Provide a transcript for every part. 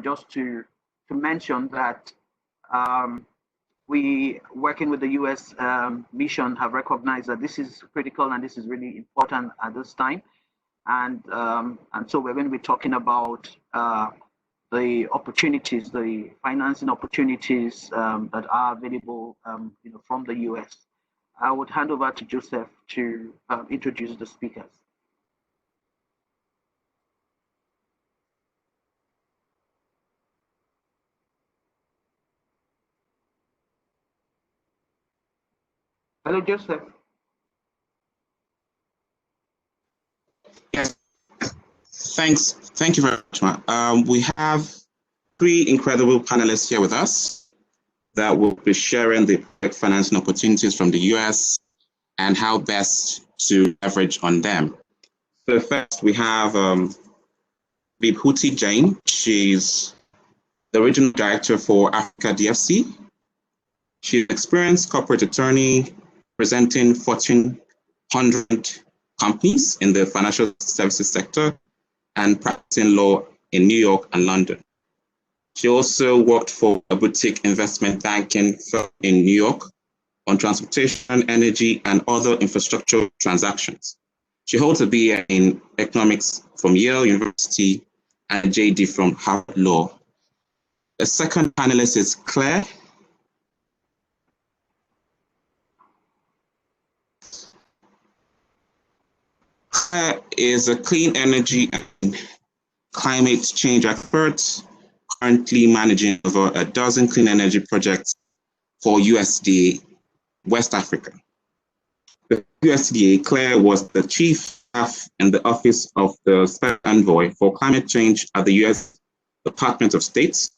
just to mention that we, working with the US mission, have recognized that this is critical and this is really important at this time. And so we're going to be talking about the opportunities, the financing opportunities that are available from the US. I would hand over to Joseph to introduce the speakers. Hello, Joseph. Yes, thanks. Thank you very much, Ma. We have 3 incredible panelists here with us that will be sharing the financing opportunities from the US and how best to leverage on them. So first, we have Vibhuti Jain. She's the Regional Director for Africa DFC. She's an experienced corporate attorney representing Fortune 100 companies in the financial services sector and practicing law in New York and London. She also worked for a boutique investment banking firm in New York on transportation, energy, and other infrastructure transactions. She holds a BA in economics from Yale University and a JD from Harvard Law. The second panelist is Claire. Claire is a clean energy and climate change expert, currently managing over a dozen clean energy projects for USDA West Africa. The USDA, Claire was the chief staff in the Office of the Special Envoy for Climate Change at the US Department of State.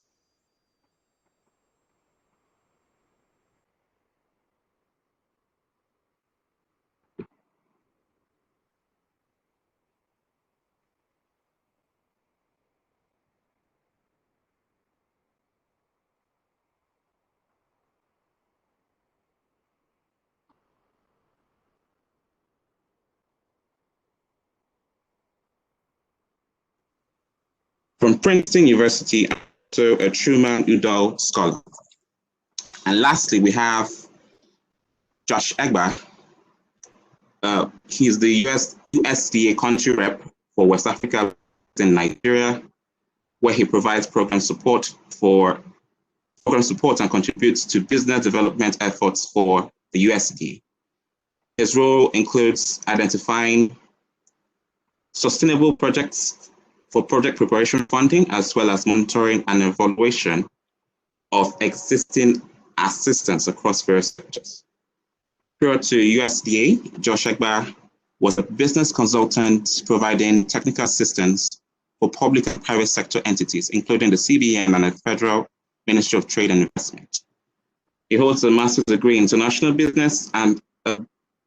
From Princeton University, so a Truman Udall Scholar. And lastly, we have Josh Egba. He's the USDA country rep for West Africa in Nigeria, where he provides program support and contributes to business development efforts for the USDA. His role includes identifying sustainable projects for project preparation funding, as well as monitoring and evaluation of existing assistance across various sectors. Prior to USDA, Josh Egba was a business consultant providing technical assistance for public and private sector entities, including the CBN and the Federal Ministry of Trade and Investment. He holds a master's degree in international business and a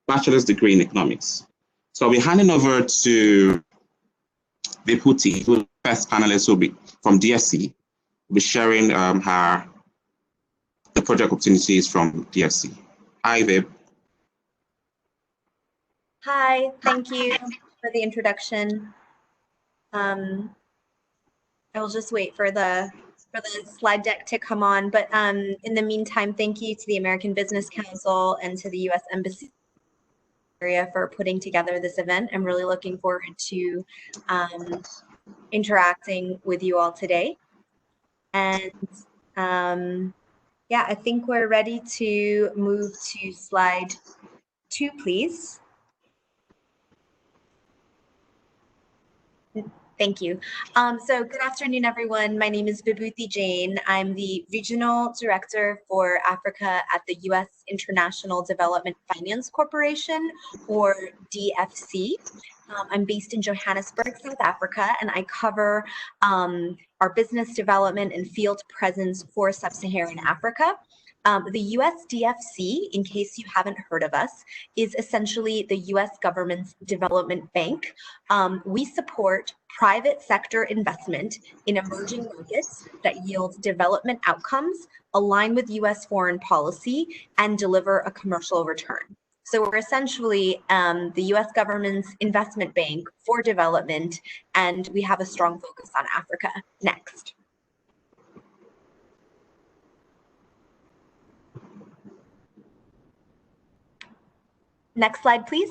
bachelor's degree in economics. So I'll be handing over to Vibhuti, who the first panelist will be from DFC, will be sharing the project opportunities from DFC. Hi, Vib. Hi, thank you for the introduction. I will just wait for the slide deck to come on, but in the meantime, thank you to the American Business Council and to the U.S. Embassy for putting together this event. I'm really looking forward to interacting with you all today. And yeah, I think we're ready to move to slide 2, please. Thank you. So good afternoon, everyone. My name is Vibhuti Jain. I'm the Regional Director for Africa at the U.S. International Development Finance Corporation, or DFC. I'm based in Johannesburg, South Africa, and I cover our business development and field presence for Sub-Saharan Africa. The US DFC, in case you haven't heard of us, is essentially the US government's development bank. We support private sector investment in emerging markets that yield development outcomes, align with US foreign policy, and deliver a commercial return. So we're essentially the US government's investment bank for development, and we have a strong focus on Africa. Next. Next slide, please.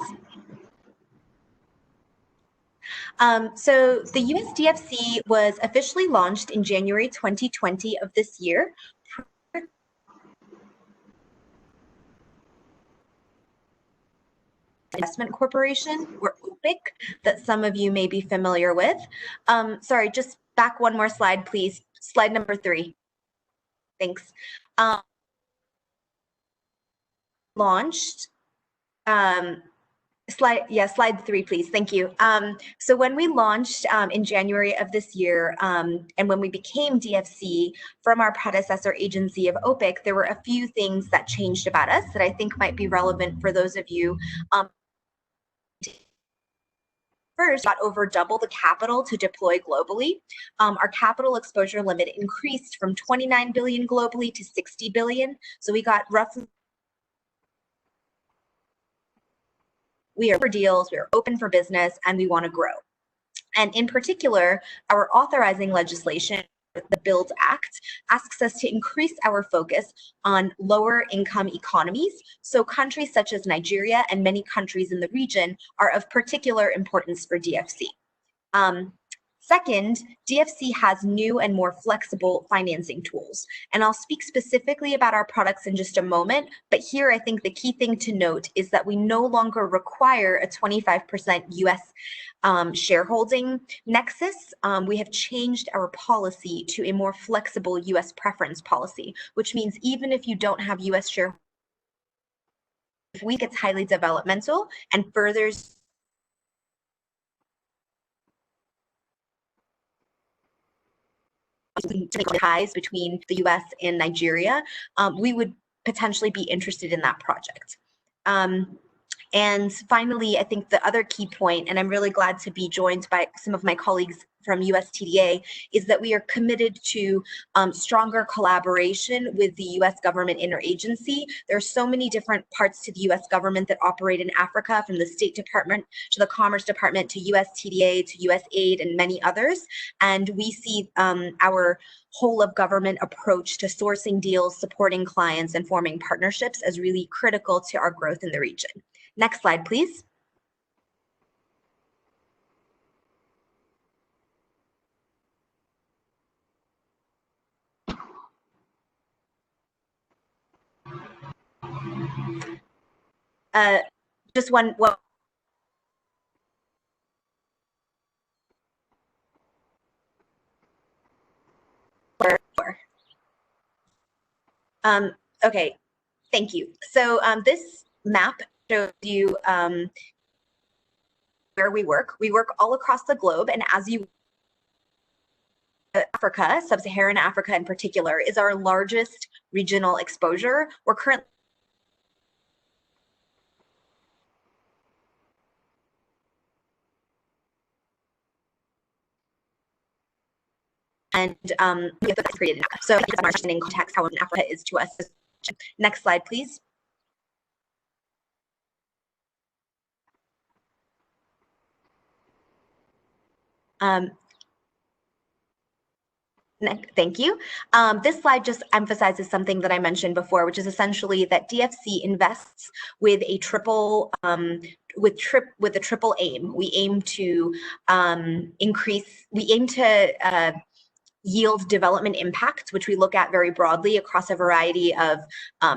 So the US DFC was officially launched in January 2020 of this year. Investment Corporation, or OPIC, that some of you may be familiar with. Sorry, just back one more slide, please. Slide number 3. Thanks. Launched. Slide 3, please. Thank you. So when we launched in January of this year, and when we became DFC from our predecessor agency of OPIC, there were a few things that changed about us that I think might be relevant for those of you. First, got over double the capital to deploy globally. Our capital exposure limit increased from 29 billion globally to 60 billion. So we got roughly. We are for deals, we are open for business, and we want to grow. And in particular, our authorizing legislation, the BUILD Act, asks us to increase our focus on lower income economies. So countries such as Nigeria and many countries in the region are of particular importance for DFC. Second, DFC has new and more flexible financing tools. And I'll speak specifically about our products in just a moment, but here I think the key thing to note is that we no longer require a 25% US shareholding nexus. We have changed our policy to a more flexible US preference policy, which means even if you don't have US shareholding, if we think it's highly developmental and furthers ties between the US and Nigeria, we would potentially be interested in that project. And finally, I think the other key point, and I'm really glad to be joined by some of my colleagues from USTDA, is that we are committed to stronger collaboration with the US government interagency. There are so many different parts to the US government that operate in Africa, from the State Department to the Commerce Department to USTDA to USAID and many others. And we see our whole of government approach to sourcing deals, supporting clients, and forming partnerships as really critical to our growth in the region. Next slide, please. Just one. Okay, thank you. So this map shows you where we work. We work all across the globe, and as you Africa, sub-Saharan Africa in particular, is our largest regional exposure. We're currently and we have created Africa. So I'm understanding context how Africa is to us. Next slide, please. Thank you. This slide just emphasizes something that I mentioned before, which is essentially that DFC invests with a triple with a triple aim. We aim to yield development impact, which we look at very broadly across a variety of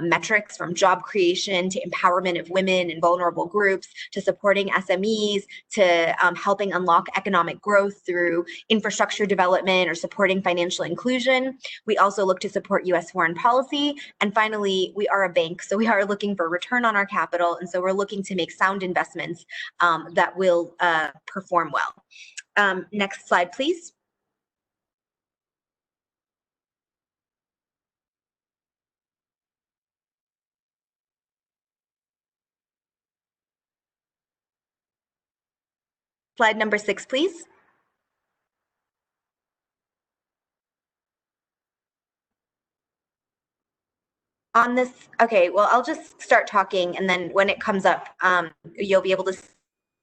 metrics, from job creation to empowerment of women and vulnerable groups, to supporting SMEs, to helping unlock economic growth through infrastructure development or supporting financial inclusion. We also look to support US foreign policy. And finally, we are a bank, so we are looking for return on our capital. And so we're looking to make sound investments that will perform well. Next slide, please. Slide number 6, please. On this, okay, well, I'll just start talking, and then when it comes up, you'll be able to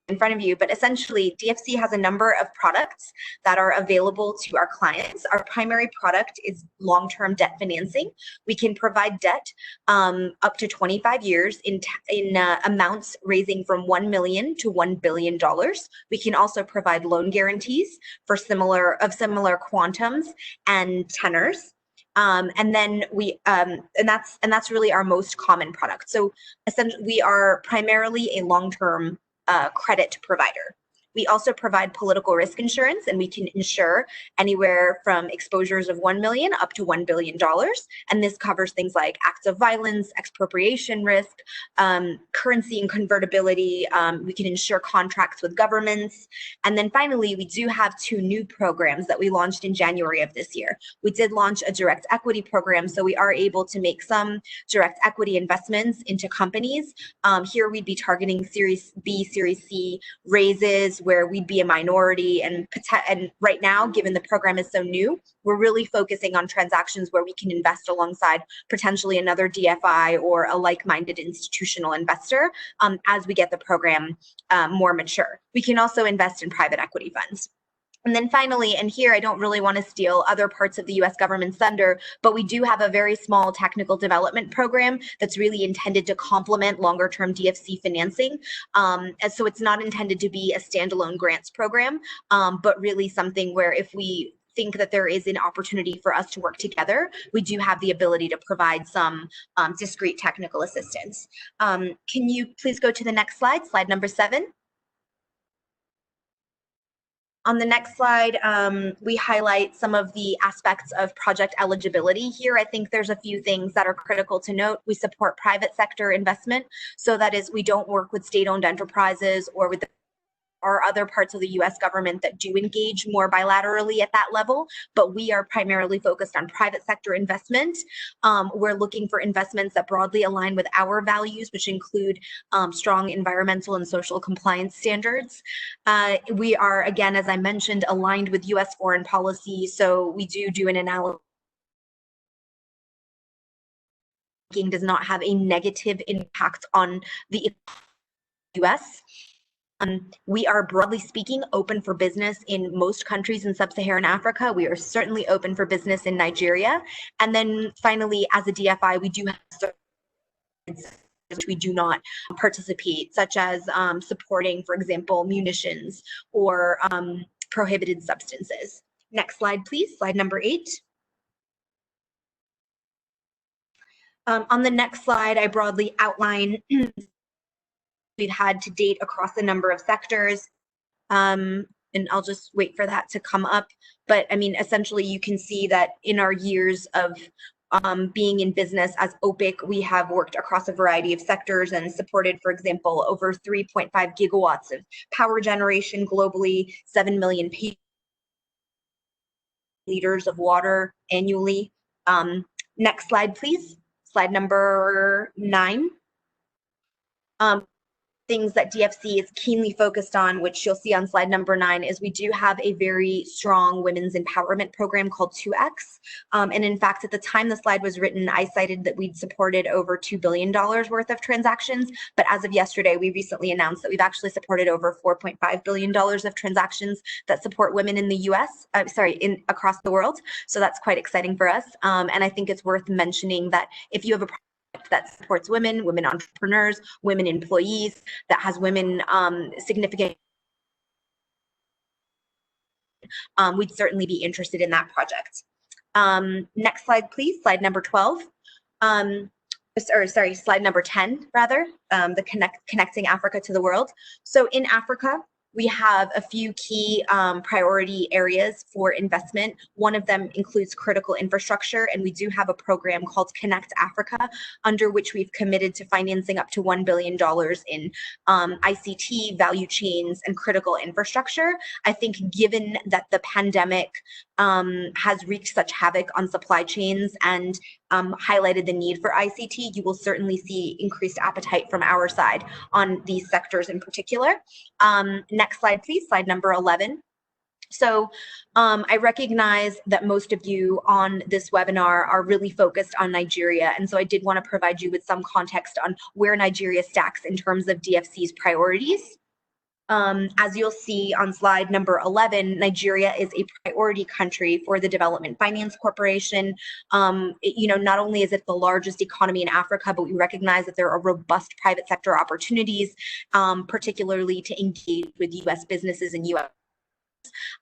in front of you, but essentially DFC has a number of products that are available to our clients. Our primary product is long-term debt financing. We can provide debt up to 25 years in amounts ranging from $1 million to $1 billion. We can also provide loan guarantees for similar quantums and tenors. And then that's really our most common product. So essentially, we are primarily a long-term credit provider. We also provide political risk insurance, and we can insure anywhere from exposures of $1 million up to $1 billion. And this covers things like acts of violence, expropriation risk, currency and convertibility. We can insure contracts with governments. And then finally, we do have 2 new programs that we launched in January of this year. We did launch a direct equity program, so we are able to make some direct equity investments into companies. Here we'd be targeting Series B, Series C raises, where we'd be a minority, and right now, given the program is so new, we're really focusing on transactions where we can invest alongside potentially another DFI or a like-minded institutional investor as we get the program more mature. We can also invest in private equity funds. And then finally, and here I don't really want to steal other parts of the US government's thunder, but we do have a very small technical development program that's really intended to complement longer term DFC financing. And so it's not intended to be a standalone grants program, but really something where if we think that there is an opportunity for us to work together, we do have the ability to provide some discrete technical assistance. Can you please go to the next slide, slide number 7? On the next slide, we highlight some of the aspects of project eligibility. Here, I think there's a few things that are critical to note. We support private sector investment, so that is, we don't work with state-owned enterprises or with or other parts of the US government that do engage more bilaterally at that level, but we are primarily focused on private sector investment. We're looking for investments that broadly align with our values, which include strong environmental and social compliance standards. We are, again, as I mentioned, aligned with US foreign policy, so we do an analysis. Does not have a negative impact on the US. We are, broadly speaking, open for business in most countries in sub-Saharan Africa. We are certainly open for business in Nigeria. And then finally, as a DFI, we do have which we do not participate, such as supporting, for example, munitions or prohibited substances. Next slide, please, slide number 8. On the next slide, I broadly outline we've had to date across a number of sectors, and I'll just wait for that to come up. But I mean, essentially, you can see that in our years of being in business as OPIC, we have worked across a variety of sectors and supported, for example, over 3.5 gigawatts of power generation globally, 7 million liters of water annually. Next slide, please. Slide number 9. Things that DFC is keenly focused on, which you'll see on slide number 9, is we do have a very strong women's empowerment program called 2X. And in fact, at the time the slide was written, I cited that we'd supported over $2 billion worth of transactions. But as of yesterday, we recently announced that we've actually supported over $4.5 billion of transactions that support women in the US, across the world. So that's quite exciting for us. And I think it's worth mentioning that if you have a that supports women, women entrepreneurs, women employees, that has women significant, we'd certainly be interested in that project. Next slide, please, slide number 12. Slide number 10, rather, connecting Africa to the world. So in Africa, we have a few key priority areas for investment. One of them includes critical infrastructure, and we do have a program called Connect Africa, under which we've committed to financing up to $1 billion in ICT, value chains, and critical infrastructure. I think given that the pandemic has wreaked such havoc on supply chains and highlighted the need for ICT, you will certainly see increased appetite from our side on these sectors in particular. Next slide, please, slide number 11. So I recognize that most of you on this webinar are really focused on Nigeria, and so I did want to provide you with some context on where Nigeria stacks in terms of DFC's priorities. As you'll see on slide number 11, Nigeria is a priority country for the Development Finance Corporation. Not only is it the largest economy in Africa, but we recognize that there are robust private sector opportunities, particularly to engage with U.S. businesses and U.S.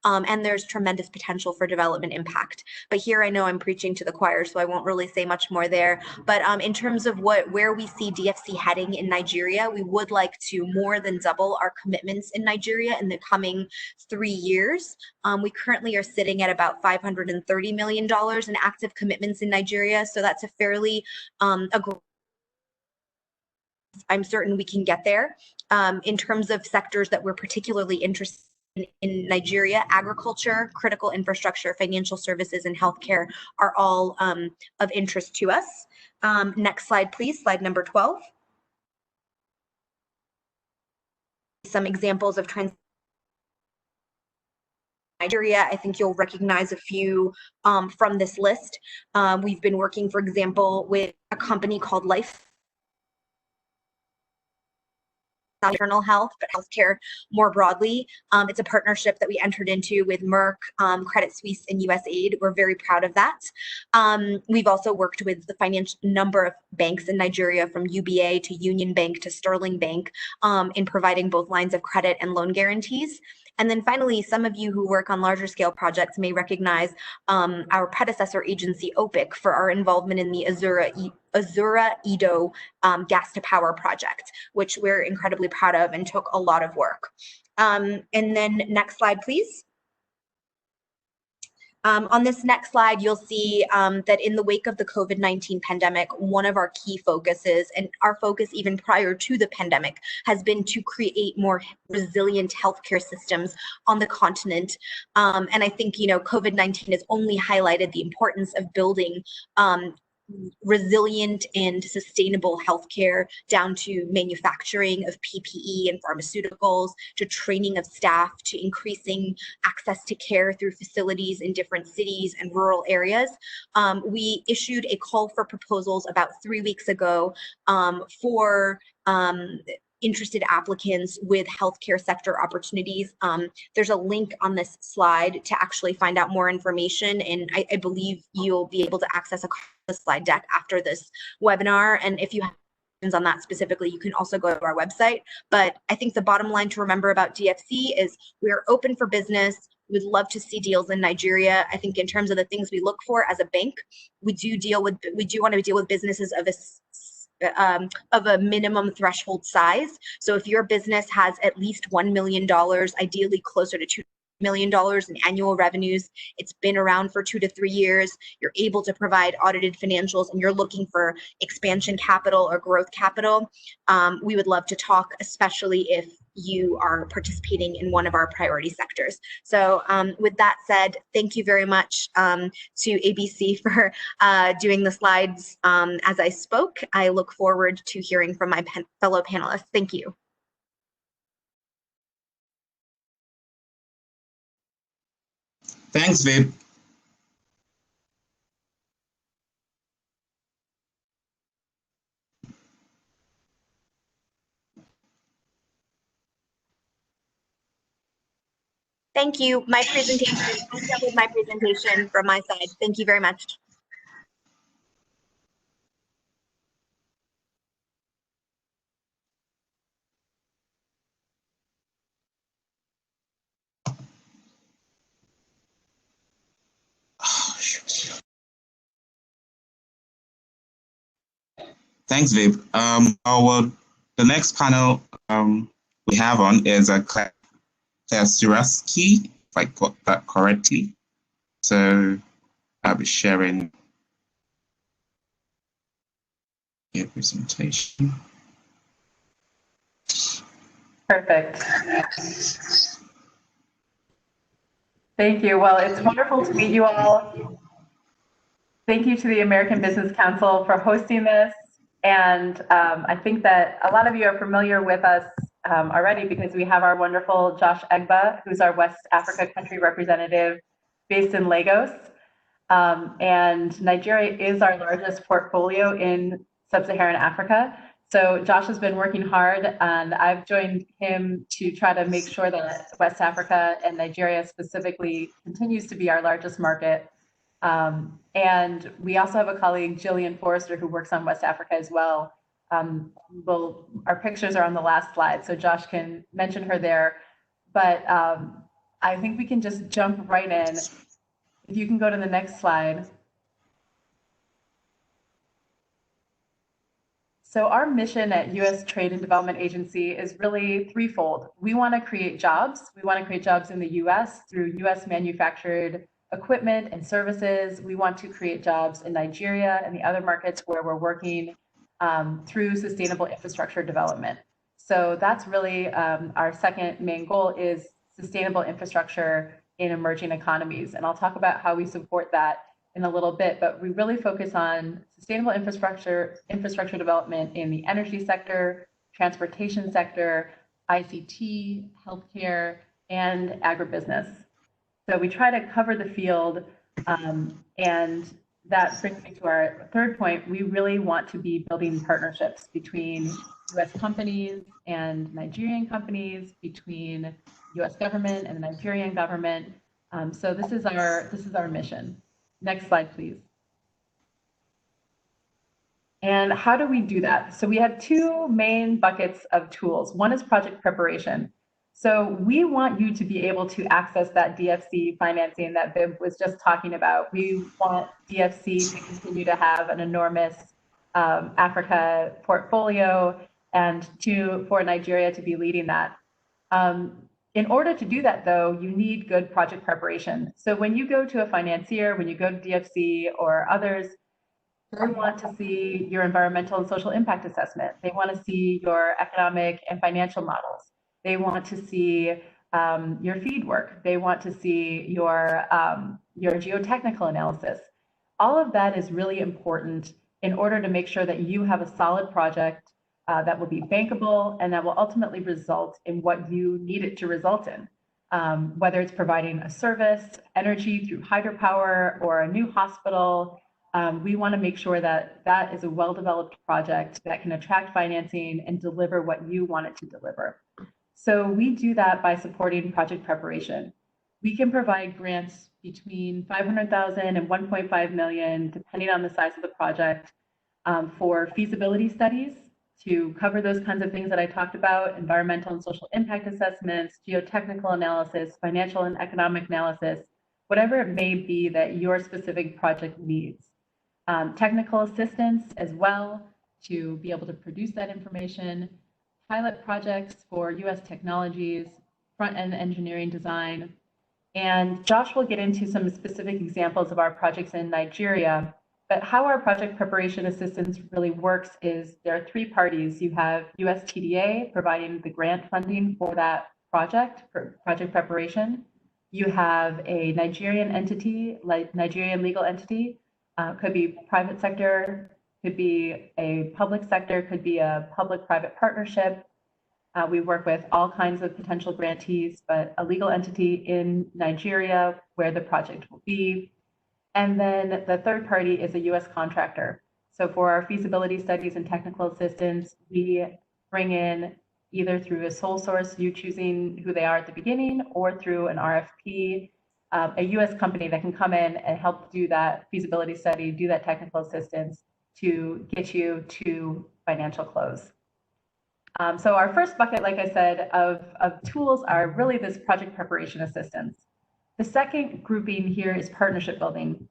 And there's tremendous potential for development impact. But here I know I'm preaching to the choir, so I won't really say much more there. But in terms of where we see DFC heading in Nigeria, we would like to more than double our commitments in Nigeria in the coming 3 years. We currently are sitting at about $530 million in active commitments in Nigeria, so that's a fairly I'm certain we can get there. In terms of sectors that we're particularly interested in Nigeria, agriculture, critical infrastructure, financial services, and healthcare are all of interest to us. Next slide, please, slide number 12. Some examples of trends. Nigeria, I think you'll recognize a few from this list. We've been working, for example, with a company called Life maternal health, but healthcare more broadly. It's a partnership that we entered into with Merck, Credit Suisse, and USAID. We're very proud of that. We've also worked with the financial number of banks in Nigeria, from UBA to Union Bank to Sterling Bank, in providing both lines of credit and loan guarantees. And then finally, some of you who work on larger scale projects may recognize our predecessor agency, OPIC, for our involvement in the Azura-Edo gas to power project, which we're incredibly proud of and took a lot of work. And then next slide, please. On this next slide, you'll see that in the wake of the COVID-19 pandemic, one of our key focuses, and our focus even prior to the pandemic, has been to create more resilient healthcare systems on the continent. And I think, COVID-19 has only highlighted the importance of building resilient and sustainable healthcare, down to manufacturing of PPE and pharmaceuticals, to training of staff, to increasing access to care through facilities in different cities and rural areas. We issued a call for proposals about 3 weeks ago for interested applicants with healthcare sector opportunities. There's a link on this slide to actually find out more information, and I believe you'll be able to access the slide deck after this webinar. And if you have questions on that specifically, you can also go to our website. But I think the bottom line to remember about DFC is we are open for business. We'd love to see deals in Nigeria. I think in terms of the things we look for as a bank, we do want to deal with businesses of a minimum threshold size. So if your business has at least $1 million, ideally closer to $2 million in annual revenues, it's been around for 2 to 3 years, you're able to provide audited financials, and you're looking for expansion capital or growth capital, we would love to talk, especially if you are participating in one of our priority sectors. So with that said, thank you very much to ABC for doing the slides as I spoke. I look forward to hearing from my fellow panelists. Thank you. Thanks, Vib. Thank you. My presentation, I'm done with my presentation from my side. Thank you very much. Thanks, Vib. The next panel we have on is Claire Siraski, if I got that correctly. So I'll be sharing your presentation. Perfect. Thank you. Well, it's wonderful to meet you all. Thank you to the American Business Council for hosting this. And I think that a lot of you are familiar with us already, because we have our wonderful Josh Egba, who's our West Africa country representative based in Lagos. And Nigeria is our largest portfolio in sub-Saharan Africa. So Josh has been working hard, and I've joined him to try to make sure that West Africa and Nigeria specifically continues to be our largest market. And we also have a colleague, Jillian Forrester, who works on West Africa as well. Our pictures are on the last slide, so Josh can mention her there. But I think we can just jump right in. If you can go to the next slide. So our mission at U.S. Trade and Development Agency is really threefold. We want to create jobs. We want to create jobs in the U.S. through U.S. manufactured equipment and services. We want to create jobs in Nigeria and the other markets where we're working through sustainable infrastructure development. So that's really our second main goal is sustainable infrastructure in emerging economies. And I'll talk about how we support that in a little bit, but we really focus on sustainable infrastructure development in the energy sector, transportation sector, ICT, healthcare, and agribusiness. So we try to cover the field, and that brings me to our third point. We really want to be building partnerships between US companies and Nigerian companies, between US government and the Nigerian government. So this is our mission. Next slide, please. And how do we do that? So we have two main buckets of tools. One is project preparation. So we want you to be able to access that DFC financing that Bib was just talking about. We want DFC to continue to have an enormous Africa portfolio and for Nigeria to be leading that. In order to do that, though, you need good project preparation. So when you go to a financier, when you go to DFC or others, they want to see your environmental and social impact assessment. They want to see your economic and financial models. They want to see your feed work. They want to see your geotechnical analysis. All of that is really important in order to make sure that you have a solid project that will be bankable and that will ultimately result in what you need it to result in. Whether it's providing a service, energy through hydropower, or a new hospital, we want to make sure that that is a well-developed project that can attract financing and deliver what you want it to deliver. So we do that by supporting project preparation. We can provide grants between $500,000 and $1.5 million, depending on the size of the project, for feasibility studies to cover those kinds of things that I talked about: environmental and social impact assessments, geotechnical analysis, financial and economic analysis, whatever it may be that your specific project needs. Technical assistance as well to be able to produce that information, pilot projects for US technologies, front-end engineering design. And Josh will get into some specific examples of our projects in Nigeria. But how our project preparation assistance really works is there are three parties. You have USTDA providing the grant funding for that project, for project preparation. You have a Nigerian entity, like Nigerian legal entity, could be private sector, could be a public sector, could be a public-private partnership. We work with all kinds of potential grantees, but a legal entity in Nigeria where the project will be. And then the third party is a US contractor. So for our feasibility studies and technical assistance, we bring in either through a sole source, you choosing who they are at the beginning, or through an RFP, a US company that can come in and help do that feasibility study, do that technical assistance to get you to financial close. So our first bucket, like I said, of tools are really this project preparation assistance. The second grouping here is partnership building.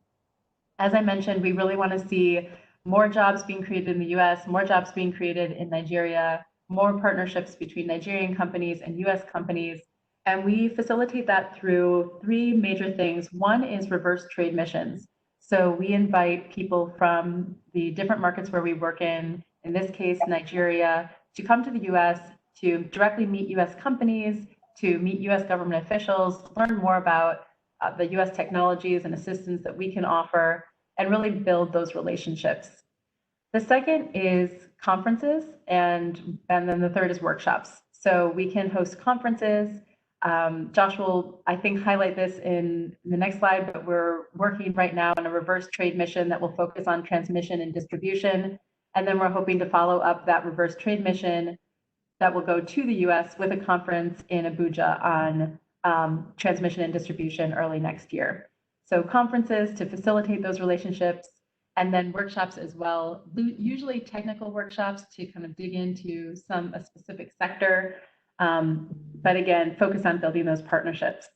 As I mentioned, we really want to see more jobs being created in the US, more jobs being created in Nigeria, more partnerships between Nigerian companies and US companies. And we facilitate that through three major things. One is reverse trade missions. So we invite people from the different markets where we work in this case, Nigeria, to come to the US to directly meet US companies, to meet US government officials, learn more about the US technologies and assistance that we can offer, and really build those relationships. The second is conferences, and then the third is workshops. So we can host conferences. Josh will, I think, highlight this in the next slide, but we're working right now on a reverse trade mission that will focus on transmission and distribution. And then we're hoping to follow up that reverse trade mission that will go to the US with a conference in Abuja on transmission and distribution early next year. So conferences to facilitate those relationships, and then workshops as well, usually technical workshops to kind of dig into a specific sector, but again, focus on building those partnerships.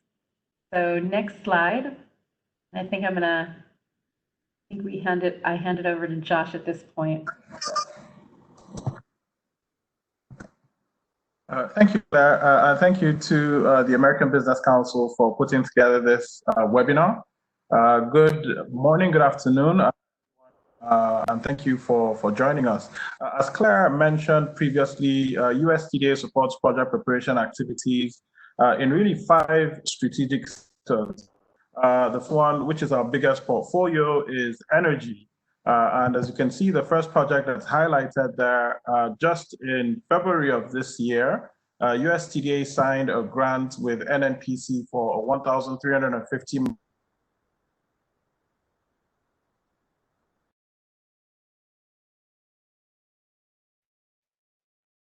So next slide. I think I hand it over to Josh at this point. Thank you, Claire, and thank you to the American Business Council for putting together this webinar. Good morning, good afternoon, and thank you for joining us. As Claire mentioned previously, USTDA supports project preparation activities in really 5 strategic sectors. The one, which is our biggest portfolio, is energy. And as you can see, the first project that's highlighted there, just in February of this year, USTDA signed a grant with NNPC for 1,350.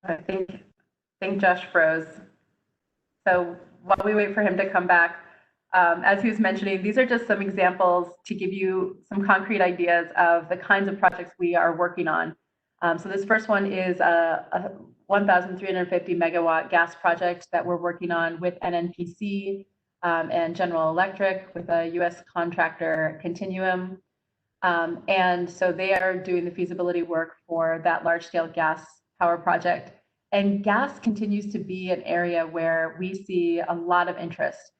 I think Josh froze. So while we wait for him to come back, as he was mentioning, these are just some examples to give you some concrete ideas of the kinds of projects we are working on. So this first one is a 1,350 megawatt gas project that we're working on with NNPC and General Electric with a US contractor, Continuum. And so they are doing the feasibility work for that large scale gas power project. And gas continues to be an area where we see a lot of interest.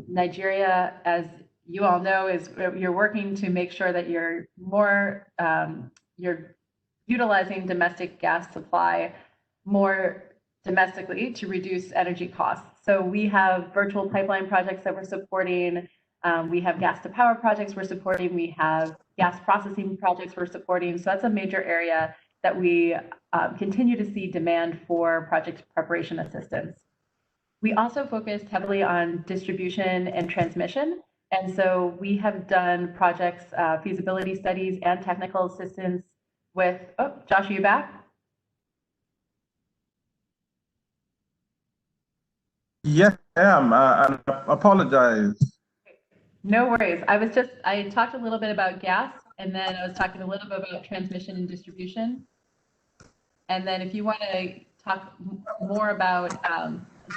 Nigeria, as you all know, you're working to make sure that you're utilizing domestic gas supply more domestically to reduce energy costs. So we have virtual pipeline projects that we're supporting. We have gas to power projects we're supporting. We have gas processing projects we're supporting. So that's a major area that we continue to see demand for project preparation assistance. We also focused heavily on distribution and transmission. And so we have done projects, feasibility studies and technical assistance with, oh, Josh, are you back? Yes, I am. I apologize. No worries. I talked a little bit about gas, and then I was talking a little bit about transmission and distribution. And then if you want to talk more about,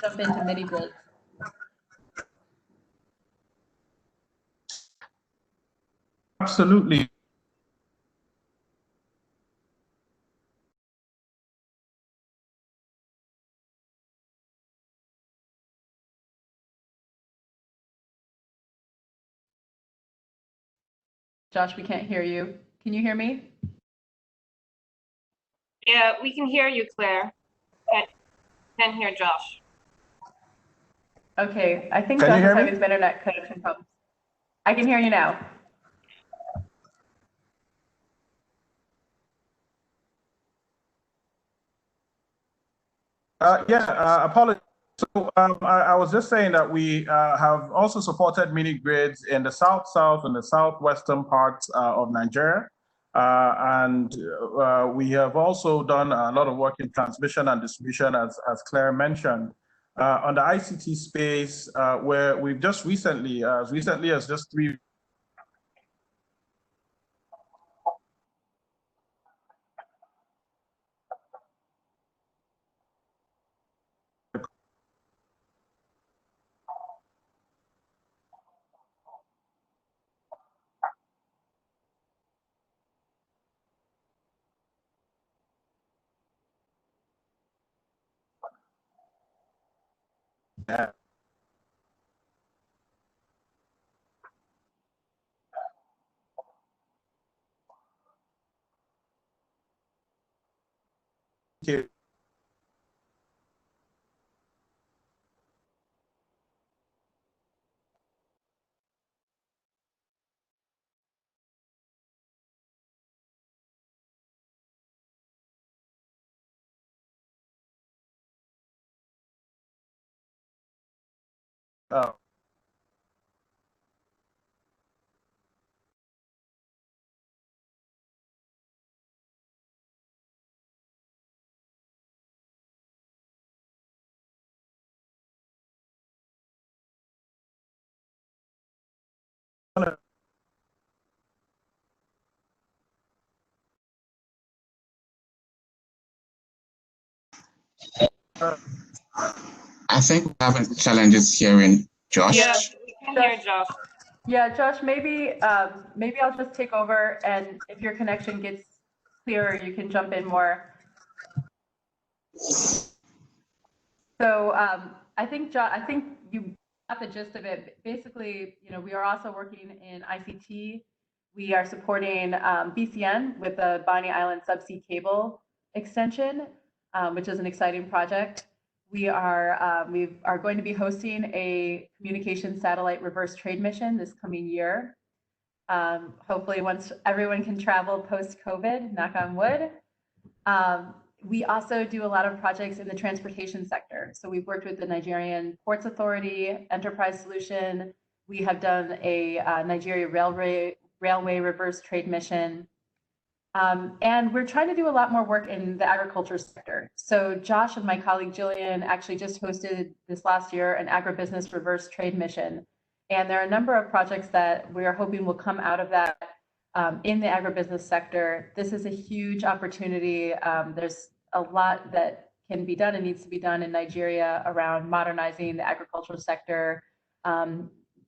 jump into mini grids. Absolutely. Josh, we can't hear you. Can you hear me? Yeah, we can hear you, Claire. Can't hear Josh. Okay, I think Josh is having some internet connection problems. I can hear you now. Apologies. So I was just saying that we have also supported mini grids in the south and the southwestern parts of Nigeria. And we have also done a lot of work in transmission and distribution, as Claire mentioned. On the ICT space, where we've just recently, as just 3 Okay. I think we're having challenges hearing Josh. Yeah, we can hear Josh. Yeah, Josh, maybe I'll just take over, and if your connection gets clearer, you can jump in more. So I think you got the gist of it. Basically, we are also working in ICT. We are supporting BCN with the Bonny Island subsea cable extension, which is an exciting project. We are going to be hosting a communication satellite reverse trade mission this coming year. Hopefully, once everyone can travel post-COVID, knock on wood. We also do a lot of projects in the transportation sector. So we've worked with the Nigerian Ports Authority, Enterprise Solution. We have done a Nigeria railway reverse trade mission. And we're trying to do a lot more work in the agriculture sector. So Josh and my colleague Jillian actually just hosted this last year an agribusiness reverse trade mission. And there are a number of projects that we are hoping will come out of that in the agribusiness sector. This is a huge opportunity. There's a lot that can be done and needs to be done in Nigeria around modernizing the agricultural sector,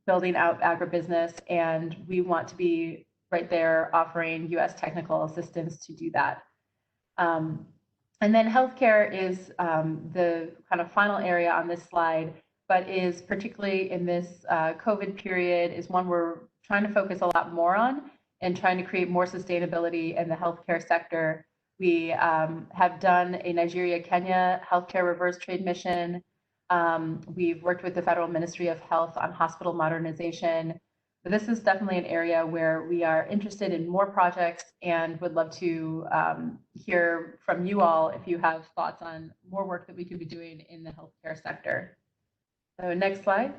building out agribusiness, and we want to be right there offering US technical assistance to do that. And then healthcare is the kind of final area on this slide, but is particularly in this COVID period is one we're trying to focus a lot more on and trying to create more sustainability in the healthcare sector. We have done a Nigeria-Kenya healthcare reverse trade mission. We've worked with the Federal Ministry of Health on hospital modernization. So this is definitely an area where we are interested in more projects and would love to hear from you all if you have thoughts on more work that we could be doing in the healthcare sector. So next slide.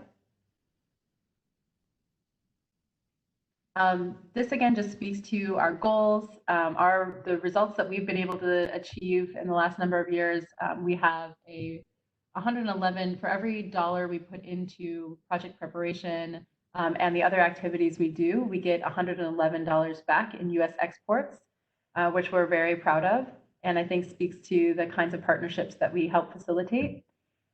This again just speaks to our goals, the results that we've been able to achieve in the last number of years. We have a 111 for every dollar we put into project preparation and the other activities we do, we get $111 back in US exports, which we're very proud of, and I think speaks to the kinds of partnerships that we help facilitate.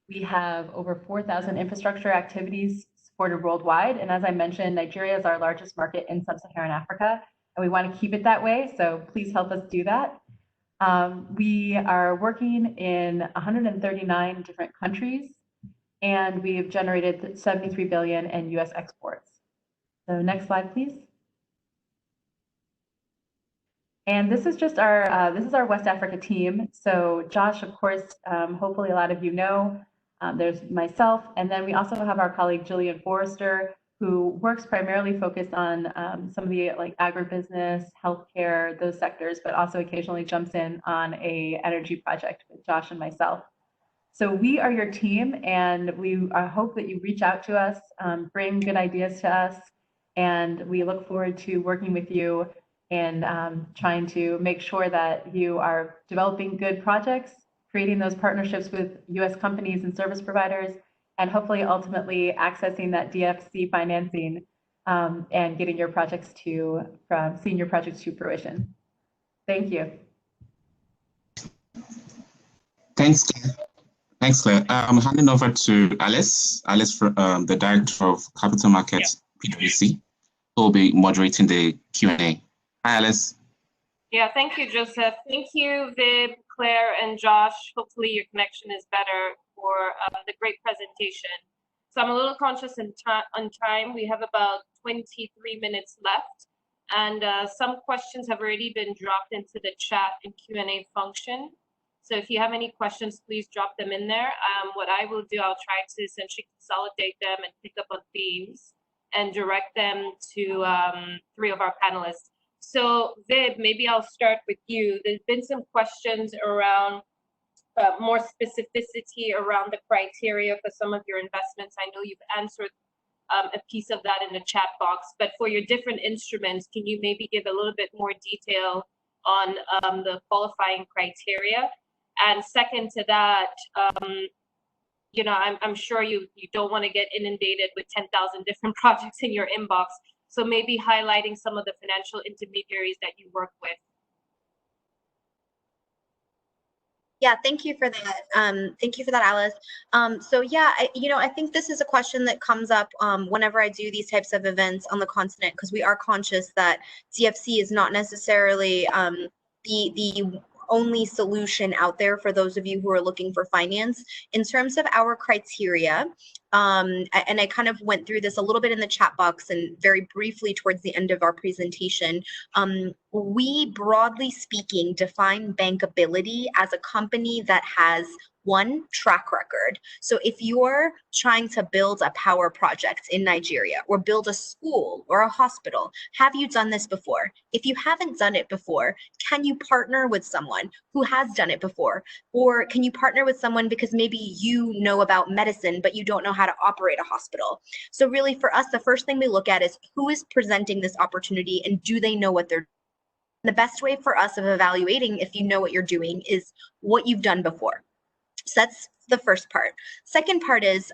We have over 4,000 infrastructure activities supported worldwide. And as I mentioned, Nigeria is our largest market in sub-Saharan Africa, and we want to keep it that way. So please help us do that. We are working in 139 different countries, and we have generated 73 billion in US exports. So next slide, please. And this is just our West Africa team. So Josh, of course, hopefully a lot of you know. There's myself, and then we also have our colleague Jillian Forrester, who works primarily focused on some of the like agribusiness, healthcare, those sectors, but also occasionally jumps in on a energy project with Josh and myself. So we are your team, and we hope that you reach out to us, bring good ideas to us, and we look forward to working with you and trying to make sure that you are developing good projects, creating those partnerships with US companies and service providers, and hopefully ultimately accessing that DFC financing and getting your projects seeing your projects to fruition. Thank you. Thanks, Claire. Thanks, Claire. I'm handing over to Alice, the Director of Capital Markets, PwC, who will be moderating the Q&A. Hi, Alice. Yeah, thank you, Joseph. Thank you, Vib, Claire, and Josh. Hopefully your connection is better for the great presentation. So I'm a little conscious on time. We have about 23 minutes left, and some questions have already been dropped into the chat and Q&A function. So if you have any questions, please drop them in there. What I will do, I'll try to essentially consolidate them and pick up on themes and direct them to 3 of our panelists. So Vib, maybe I'll start with you. There's been some questions around more specificity around the criteria for some of your investments. I know you've answered a piece of that in the chat box, but for your different instruments, can you maybe give a little bit more detail on the qualifying criteria? And second to that, you know, I'm sure you don't want to get inundated with 10,000 different projects in your inbox. So maybe highlighting some of the financial intermediaries that you work with. Yeah, thank you for that. Thank you for that, Alice. So yeah, I think this is a question that comes up whenever I do these types of events on the continent, because we are conscious that DFC is not necessarily the only solution out there for those of you who are looking for finance. In terms of our criteria, and I kind of went through this a little bit in the chat box and very briefly towards the end of our presentation, we broadly speaking define Bankability as a company that has one, track record. So if you're trying to build a power project in Nigeria or build a school or a hospital, have you done this before? If you haven't done it before, can you partner with someone who has done it before? Or can you partner with someone because maybe you know about medicine, but you don't know how to operate a hospital? So really for us, the first thing we look at is who is presenting this opportunity and do they know what they're doing? The best way for us of evaluating if you know what you're doing is what you've done before. So that's the first part. Second part is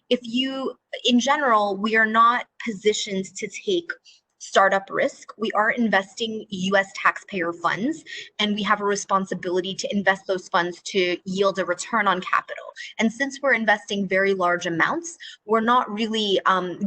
if you, in general, we are not positioned to take startup risk. We are investing US taxpayer funds, and we have a responsibility to invest those funds to yield a return on capital. And since we're investing very large amounts, we're not really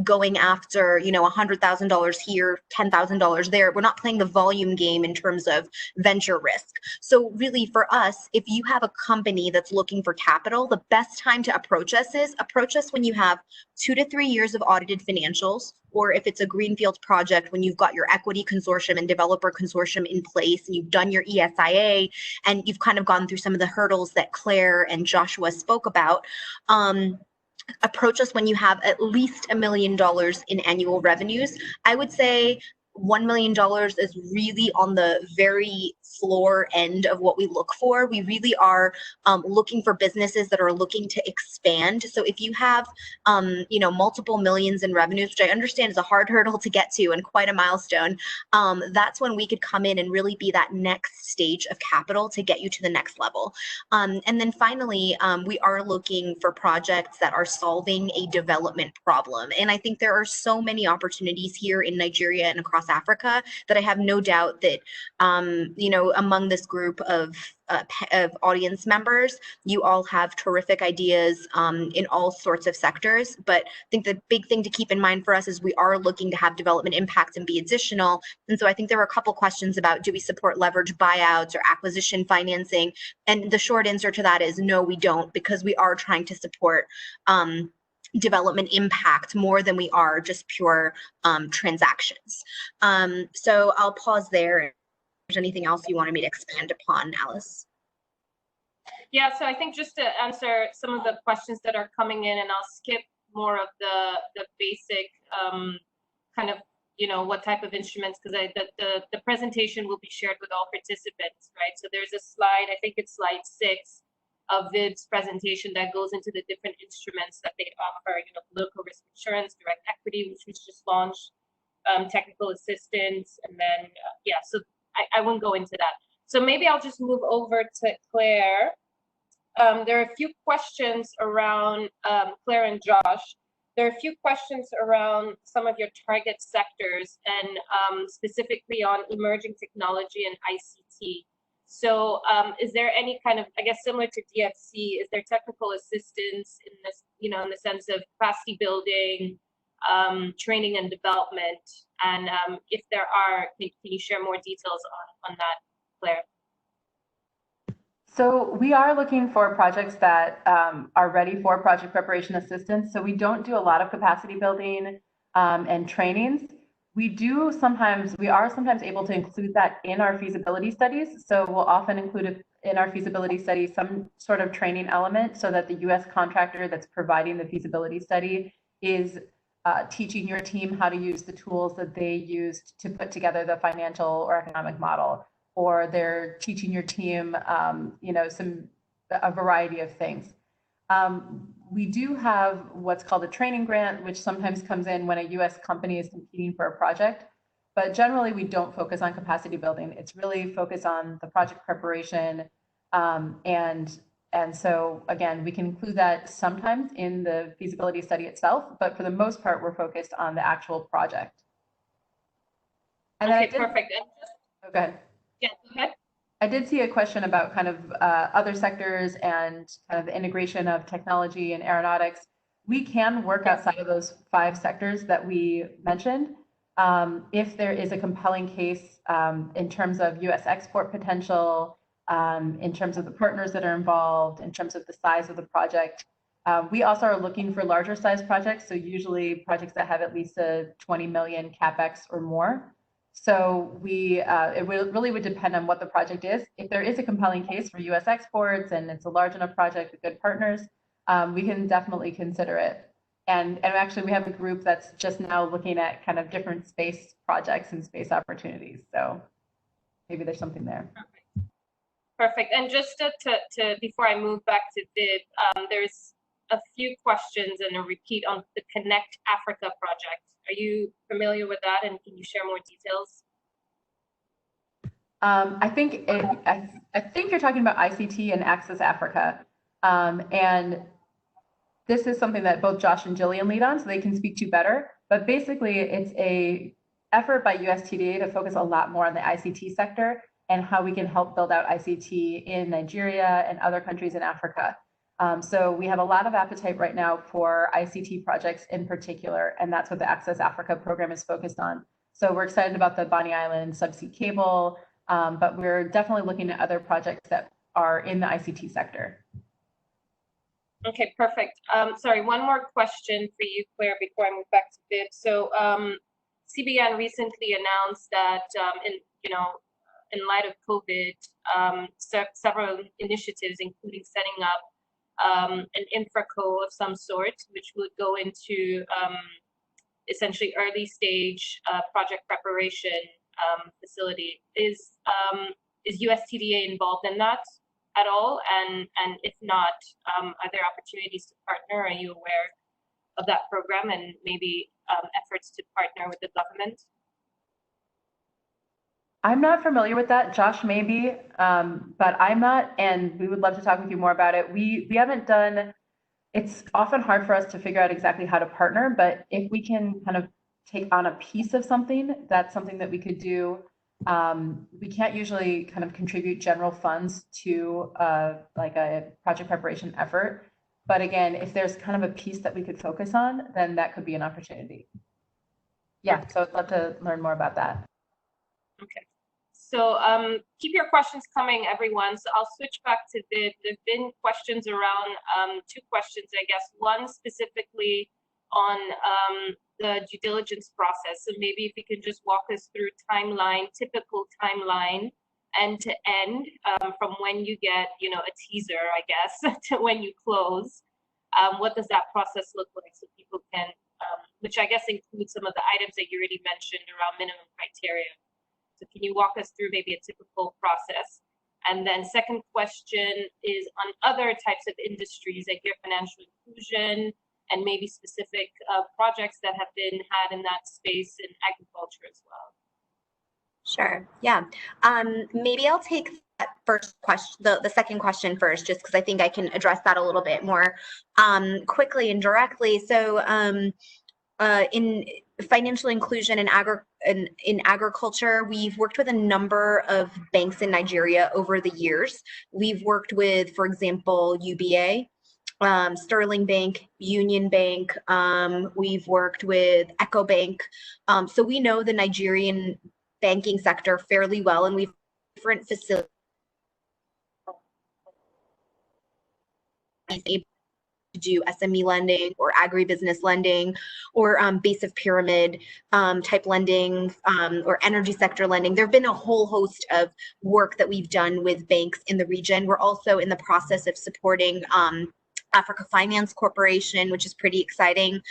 going after, $100,000 here, $10,000 there. We're not playing the volume game in terms of venture risk. So really for us, if you have a company that's looking for capital, the best time to approach us when you have 2 to 3 years of audited financials, or if it's a greenfield project, when you've got your equity consortium and developer consortium in place and you've done your ESIA and you've kind of gone through some of the hurdles that Claire and Joshua spoke about. Approach us when you have at least $1 million in annual revenues. I would say $1 million is really on the very floor end of what we look for. We really are looking for businesses that are looking to expand. So if you have, multiple millions in revenues, which I understand is a hard hurdle to get to and quite a milestone, that's when we could come in and really be that next stage of capital to get you to the next level. And then finally, we are looking for projects that are solving a development problem. And I think there are so many opportunities here in Nigeria and across Africa that I have no doubt that, among this group of audience members, you all have terrific ideas in all sorts of sectors. But I think the big thing to keep in mind for us is we are looking to have development impact and be additional. And so I think there were a couple questions about, do we support leverage buyouts or acquisition financing? And the short answer to that is no, we don't, because we are trying to support development impact more than we are just pure transactions. So I'll pause there. If there's anything else you wanted me to expand upon, Alice? Yeah, so I think just to answer some of the questions that are coming in, and I'll skip more of the basic kind of, what type of instruments, because the presentation will be shared with all participants, right? So there's a slide, I think it's slide 6 of VIB's presentation that goes into the different instruments that they offer, political risk insurance, direct equity, which was just launched, technical assistance, and then, so I won't go into that. So maybe I'll just move over to Claire. There are a few questions around, Claire and Josh, there are a few questions around some of your target sectors and specifically on emerging technology and ICT. So is there any kind of, I guess, similar to DFC, is there technical assistance in this, in the sense of capacity building, training and development? And if there are, can you share more details on that, Claire? So we are looking for projects that are ready for project preparation assistance. So we don't do a lot of capacity building and trainings. We are sometimes able to include that in our feasibility studies. So we'll often include in our feasibility study some sort of training element so that the US contractor that's providing the feasibility study is teaching your team how to use the tools that they used to put together the financial or economic model, or they're teaching your team, a variety of things. We do have what's called a training grant, which sometimes comes in when a US company is competing for a project, but generally we don't focus on capacity building. It's really focused on the project preparation. And so again, we can include that sometimes in the feasibility study itself, but for the most part, we're focused on the actual project. And okay, perfect. Oh, go ahead. Yeah, go ahead. I did see a question about kind of other sectors and kind of the integration of technology and aeronautics. We can work outside of those 5 sectors that we mentioned. If there is a compelling case in terms of US export potential, in terms of the partners that are involved, in terms of the size of the project. We also are looking for larger size projects, so usually projects that have at least a 20 million CapEx or more. So it really would depend on what the project is. If there is a compelling case for US exports and it's a large enough project with good partners, we can definitely consider it. And actually we have a group that's just now looking at kind of different space projects and space opportunities. So maybe there's something there. Perfect. And just to before I move back to Viv, there's a few questions and a repeat on the Connect Africa project. Are you familiar with that, and can you share more details? I think you're talking about ICT and Access Africa, and this is something that both Josh and Jillian lead on, so they can speak to better. But basically, it's a effort by USTDA to focus a lot more on the ICT sector and how we can help build out ICT in Nigeria and other countries in Africa. So we have a lot of appetite right now for ICT projects in particular, and that's what the Access Africa program is focused on. So we're excited about the Bonny Island subsea cable, but we're definitely looking at other projects that are in the ICT sector. Okay, perfect. Sorry, one more question for you, Claire, before I move back to Viv. So CBN recently announced that in light of COVID, several initiatives, including setting up an infraco of some sort, which would go into essentially early stage project preparation facility. Is USTDA involved in that at all? And if not, are there opportunities to partner? Are you aware of that program and maybe efforts to partner with the government? I'm not familiar with that. Josh may be, but I'm not, and we would love to talk with you more about it. We haven't done, it's often hard for us to figure out exactly how to partner, but if we can kind of take on a piece of something, that's something that we could do. We can't usually kind of contribute general funds to like a project preparation effort. But again, if there's kind of a piece that we could focus on, then that could be an opportunity. Yeah, so I'd love to learn more about that. Okay, so keep your questions coming, everyone. So I'll switch back to Viv. There've been questions around 2 questions, I guess. One specifically on the due diligence process. So maybe if you could just walk us through typical timeline, end to end, from when you get, a teaser, I guess, to when you close. What does that process look like, so people can, which I guess includes some of the items that you already mentioned around minimum criteria. So can you walk us through maybe a typical process? And then second question is on other types of industries, like your financial inclusion and maybe specific projects that have been had in that space in agriculture as well. Sure. Yeah. Maybe I'll take that first question, the second question first, just because I think I can address that a little bit more quickly and directly. So in financial inclusion and in agriculture, we've worked with a number of banks in Nigeria over the years. We've worked with, for example, UBA, Sterling Bank, Union Bank. We've worked with EcoBank. So we know the Nigerian banking sector fairly well, and we've different facilities to do SME lending or agribusiness lending or base of pyramid type lending or energy sector lending. There have been a whole host of work that we've done with banks in the region. We're also in the process of supporting Africa Finance Corporation, which is pretty exciting,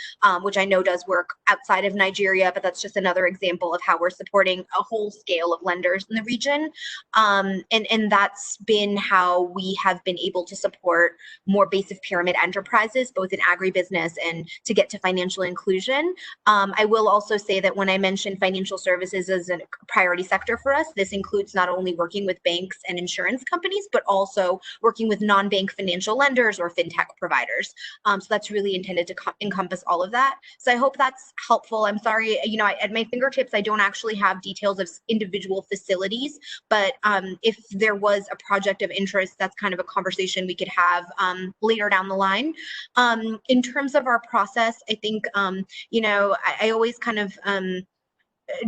which I know does work outside of Nigeria, but that's just another example of how we're supporting a whole scale of lenders in the region. And that's been how we have been able to support more base of pyramid enterprises, both in agribusiness and to get to financial inclusion. I will also say that when I mentioned financial services as a priority sector for us, this includes not only working with banks and insurance companies, but also working with non-bank financial lenders or fintech tech providers. So that's really intended to encompass all of that. So I hope that's helpful. I'm sorry, you know, at my fingertips, I don't actually have details of individual facilities, but if there was a project of interest, that's kind of a conversation we could have later down the line. In terms of our process, I think, you know, I always kind of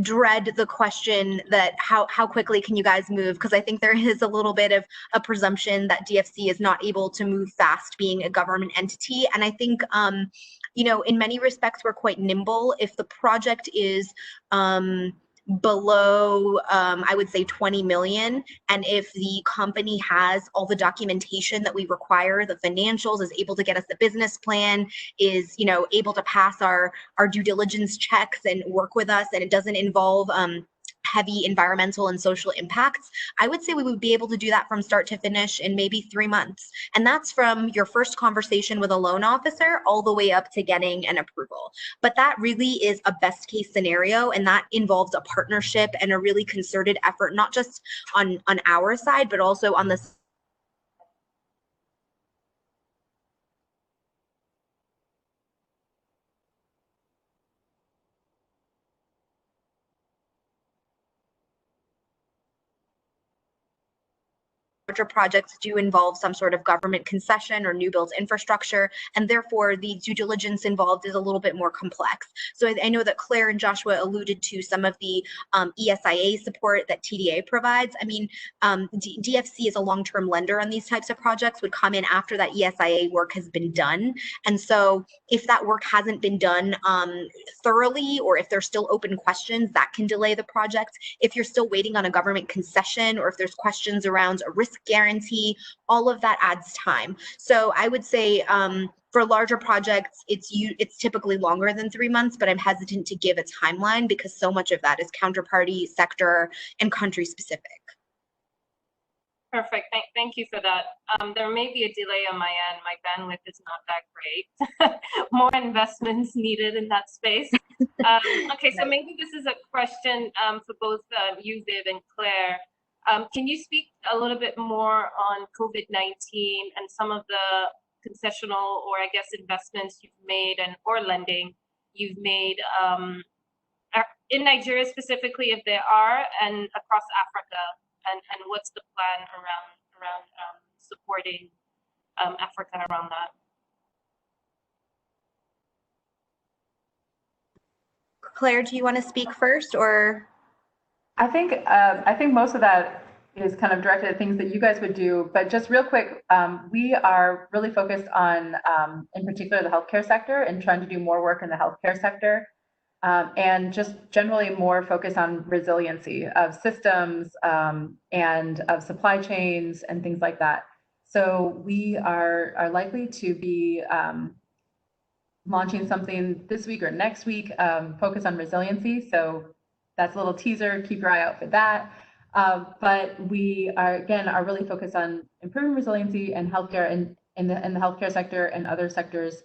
dread the question that how quickly can you guys move, because I think there is a little bit of a presumption that DFC is not able to move fast being a government entity. And I think you know, in many respects we're quite nimble. If the project is below I would say 20 million, and if the company has all the documentation that we require, the financials, is able to get us the business plan, is, you know, able to pass our due diligence checks and work with us, and it doesn't involve heavy environmental and social impacts, I would say we would be able to do that from start to finish in maybe 3 months. And that's from your first conversation with a loan officer all the way up to getting an approval. But that really is a best case scenario, and that involves a partnership and a really concerted effort, not just on our side, but also on the larger projects do involve some sort of government concession or new build infrastructure, and therefore the due diligence involved is a little bit more complex. So I know that Claire and Joshua alluded to some of the ESIA support that TDA provides. I mean, DFC is a long-term lender on these types of projects, would come in after that ESIA work has been done. And so if that work hasn't been done thoroughly, or if there's still open questions, that can delay the project. If you're still waiting on a government concession, or if there's questions around a risk guarantee, all of that adds time. So I would say for larger projects, it's typically longer than 3 months, but I'm hesitant to give a timeline because so much of that is counterparty, sector, and country specific. Perfect. Thank you for that. There may be a delay on my end. My bandwidth is not that great. More investments needed in that space. Okay, so maybe this is a question for both you, Viv, and Claire. Can you speak a little bit more on COVID-19 and some of the concessional, or I guess investments you've made or lending you've made in Nigeria specifically, if there are, and across Africa, and what's the plan around supporting Africa around that? Claire, do you want to speak first, or? I think most of that is kind of directed at things that you guys would do, but just real quick, we are really focused on, in particular, the healthcare sector and trying to do more work in the healthcare sector, and just generally more focus on resiliency of systems and of supply chains and things like that. So we are likely to be launching something this week or next week, focus on resiliency. So that's a little teaser, keep your eye out for that. But we are really focused on improving resiliency and healthcare in the healthcare sector and other sectors.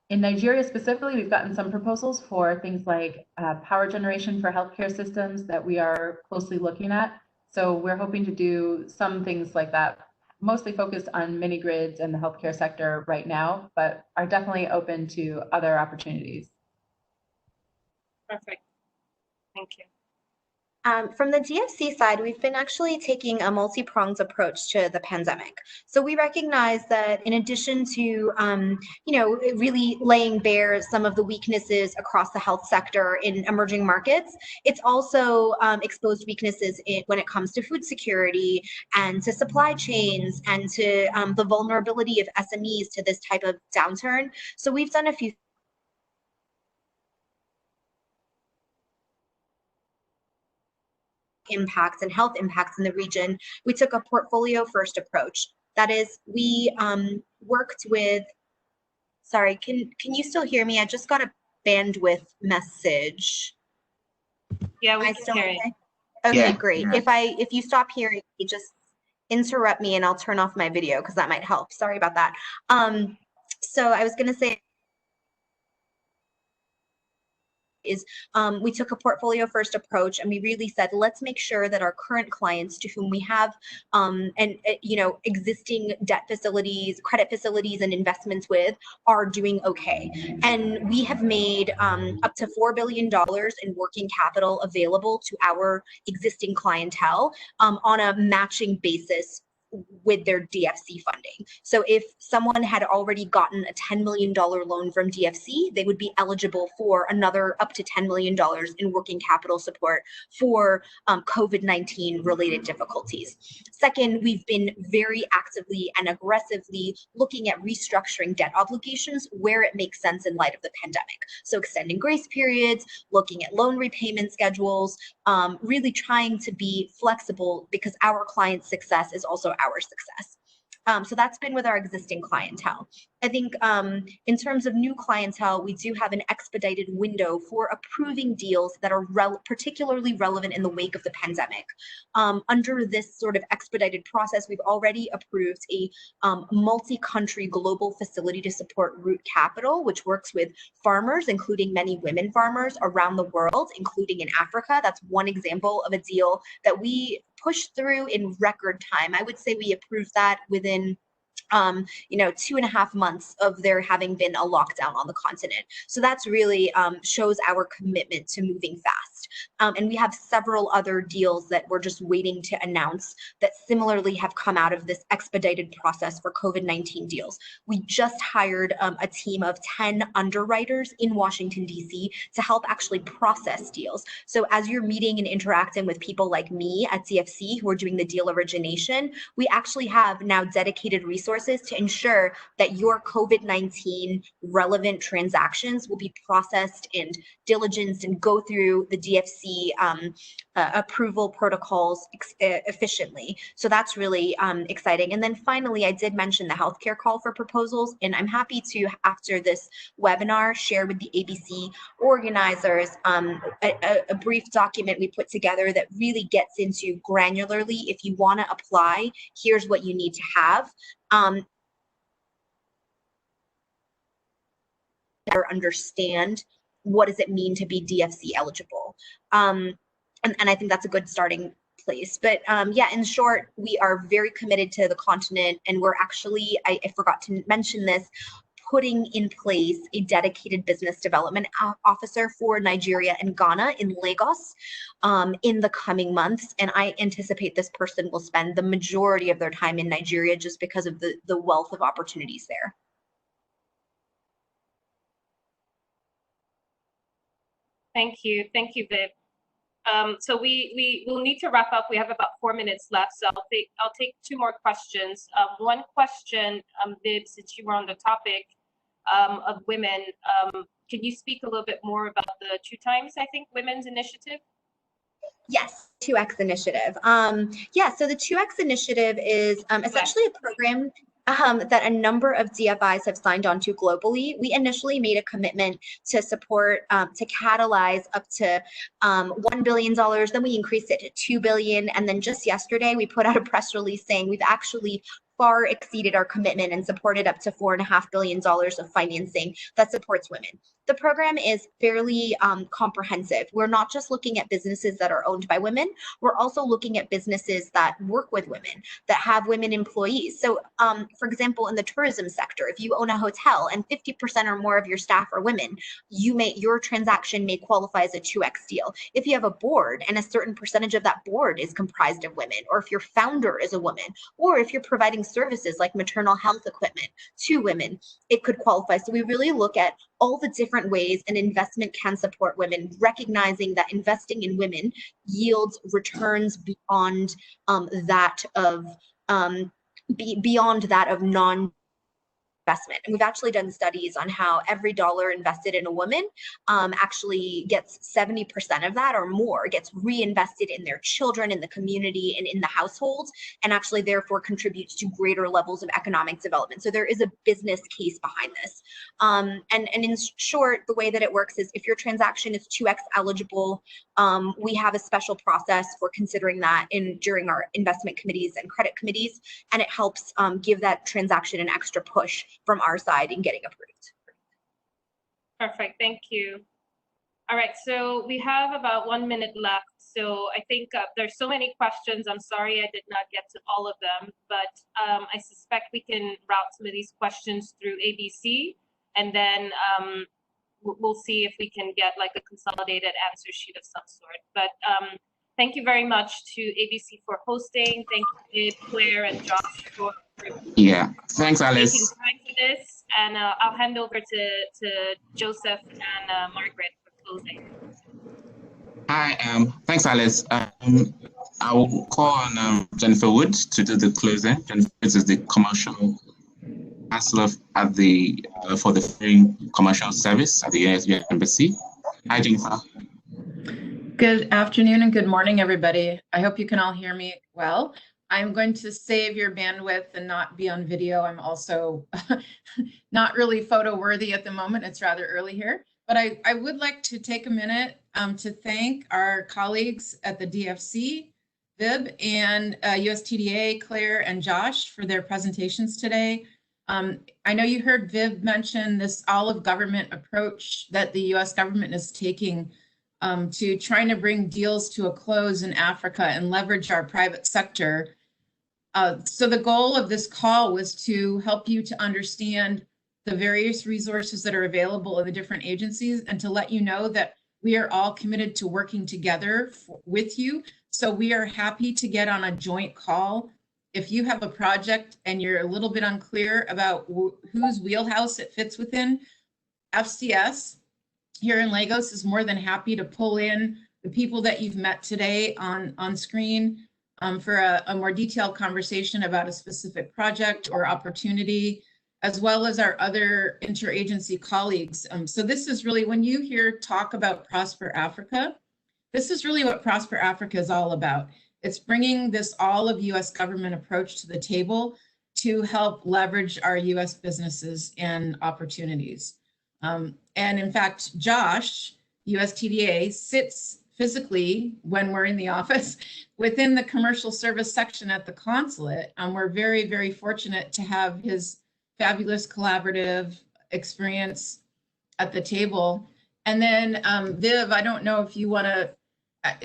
In Nigeria specifically, we've gotten some proposals for things like power generation for healthcare systems that we are closely looking at. So we're hoping to do some things like that, mostly focused on mini grids and the healthcare sector right now, but are definitely open to other opportunities. Perfect. Thank you. From the DFC side, we've been actually taking a multi-pronged approach to the pandemic. So we recognize that in addition to, you know, really laying bare some of the weaknesses across the health sector in emerging markets, it's also exposed weaknesses when it comes to food security and to supply chains and to the vulnerability of SMEs to this type of downturn. So we've done a few impacts and health impacts in the region. We took a portfolio first approach. That is, we worked with, sorry, can you still hear me? I just got a bandwidth message. Yeah, we can hear you. Okay, yeah, great. Yeah. If you stop hearing me, just interrupt me and I'll turn off my video because that might help. Sorry about that. So I was going to say, is we took a portfolio first approach, and we really said, let's make sure that our current clients to whom we have existing debt facilities, credit facilities, and investments with are doing okay. And we have made up to $4 billion in working capital available to our existing clientele on a matching basis with their DFC funding. So if someone had already gotten a $10 million loan from DFC, they would be eligible for another up to $10 million in working capital support for COVID-19 related difficulties. Second, we've been very actively and aggressively looking at restructuring debt obligations where it makes sense in light of the pandemic. So extending grace periods, looking at loan repayment schedules, really trying to be flexible because our client's success is also our success. So that's been with our existing clientele. I think in terms of new clientele, we do have an expedited window for approving deals that are particularly relevant in the wake of the pandemic. Under this sort of expedited process, we've already approved a multi-country global facility to support root capital, which works with farmers, including many women farmers around the world, including in Africa. That's one example of a deal that we pushed through in record time. I would say we approved that within 2.5 months of there having been a lockdown on the continent. So that's really shows our commitment to moving fast. And we have several other deals that we're just waiting to announce that similarly have come out of this expedited process for COVID-19 deals. We just hired a team of 10 underwriters in Washington, D.C. to help actually process deals. So as you're meeting and interacting with people like me at DFC who are doing the deal origination, we actually have now dedicated resources to ensure that your COVID-19 relevant transactions will be processed and diligenced and go through the DFC approval protocols efficiently. So that's really exciting. And then finally, I did mention the healthcare call for proposals, and I'm happy to, after this webinar, share with the ABC organizers a brief document we put together that really gets into granularly, if you want to apply, here's what you need to have. Better understand what does it mean to be DFC eligible. And I think that's a good starting place. But yeah, in short, we are very committed to the continent, and we're actually, I forgot to mention this, putting in place a dedicated business development officer for Nigeria and Ghana in Lagos in the coming months. And I anticipate this person will spend the majority of their time in Nigeria just because of the wealth of opportunities there. Thank you, Viv. So we will need to wrap up. We have about 4 minutes left, so I'll take 2 more questions. One question, Viv, since you were on the topic of women, can you speak a little bit more about the 2 times, I think, Women's Initiative? Yes, 2X Initiative. Yeah, so the 2X Initiative is essentially a program that a number of DFIs have signed on to globally. We initially made a commitment to support, to catalyze up to $1 billion, then we increased it to $2 billion, and then just yesterday we put out a press release saying we've actually far exceeded our commitment and supported up to $4.5 billion of financing that supports women. The program is fairly comprehensive. We're not just looking at businesses that are owned by women, we're also looking at businesses that work with women, that have women employees. So for example, in the tourism sector, if you own a hotel and 50% or more of your staff are women, your transaction may qualify as a 2X deal. If you have a board and a certain percentage of that board is comprised of women, or if your founder is a woman, or if you're providing services like maternal health equipment to women, it could qualify. So we really look at all the different ways an investment can support women, recognizing that investing in women yields returns beyond that of non investment. And we've actually done studies on how every dollar invested in a woman actually gets 70% of that or more gets reinvested in their children, in the community, and in the households, and actually therefore contributes to greater levels of economic development. So there is a business case behind this. And in short, the way that it works is if your transaction is 2X eligible, we have a special process for considering that during our investment committees and credit committees, and it helps give that transaction an extra push from our side in getting approved. Perfect, thank you. All right, so we have about 1 minute left. So I think there's so many questions. I'm sorry I did not get to all of them, but I suspect we can route some of these questions through ABC, and then we'll see if we can get like a consolidated answer sheet of some sort. But thank you very much to ABC for hosting. Thank you, Claire and Josh, for thanks, Alice. taking time for this. And I'll hand over to Joseph and Margaret for closing. Hi, thanks, Alice. I will call on Jennifer Wood to do the closing. Jennifer Wood is the commercial counselor at the for the foreign commercial service at the US Embassy. Hi, Jennifer. Good afternoon and good morning, everybody. I hope you can all hear me well. I'm going to save your bandwidth and not be on video. I'm also not really photo worthy at the moment. It's rather early here, but I would like to take a minute to thank our colleagues at the DFC, VIB, and USTDA, Claire and Josh, for their presentations today. I know you heard VIB mention this all-of-government approach that the US government is taking to trying to bring deals to a close in Africa and leverage our private sector. So the goal of this call was to help you to understand the various resources that are available in the different agencies and to let you know that we are all committed to working together with you. So we are happy to get on a joint call. If you have a project and you're a little bit unclear about whose wheelhouse it fits within, FCS here in Lagos is more than happy to pull in the people that you've met today on screen for a more detailed conversation about a specific project or opportunity, as well as our other interagency colleagues. So this is really, when you hear talk about Prosper Africa, this is really what Prosper Africa is all about. It's bringing this all of US government approach to the table to help leverage our US businesses and opportunities. And in fact, Josh, USTDA, sits physically, when we're in the office, within the commercial service section at the consulate. We're very, very fortunate to have his fabulous collaborative experience at the table. And then Viv, I don't know if you want to,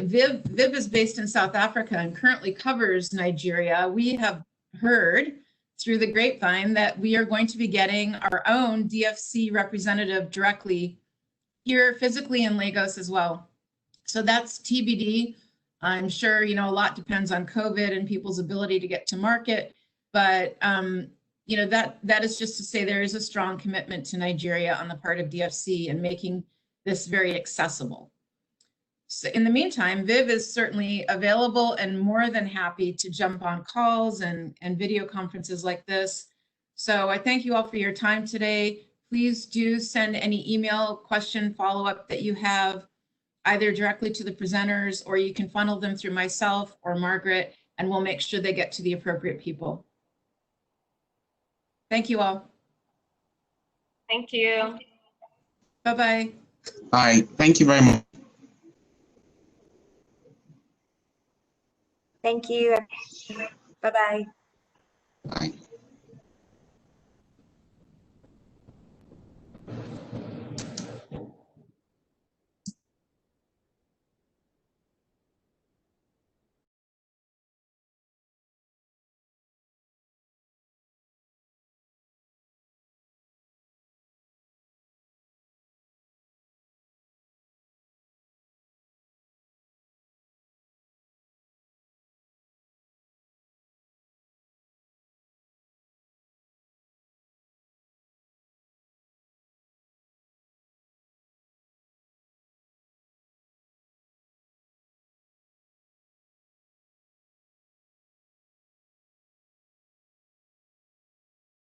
Viv is based in South Africa and currently covers Nigeria. We have heard through the grapevine that we are going to be getting our own DFC representative directly here physically in Lagos as well. So that's TBD. I'm sure, you know, a lot depends on COVID and people's ability to get to market, but you know, that is just to say there is a strong commitment to Nigeria on the part of DFC and making this very accessible. So in the meantime, Viv is certainly available and more than happy to jump on calls and video conferences like this. So I thank you all for your time today. Please do send any email, question, follow-up that you have, either directly to the presenters, or you can funnel them through myself or Margaret, and we'll make sure they get to the appropriate people. Thank you all. Thank you. Bye-bye. Bye. Thank you very much. Thank you. Bye-bye. Bye.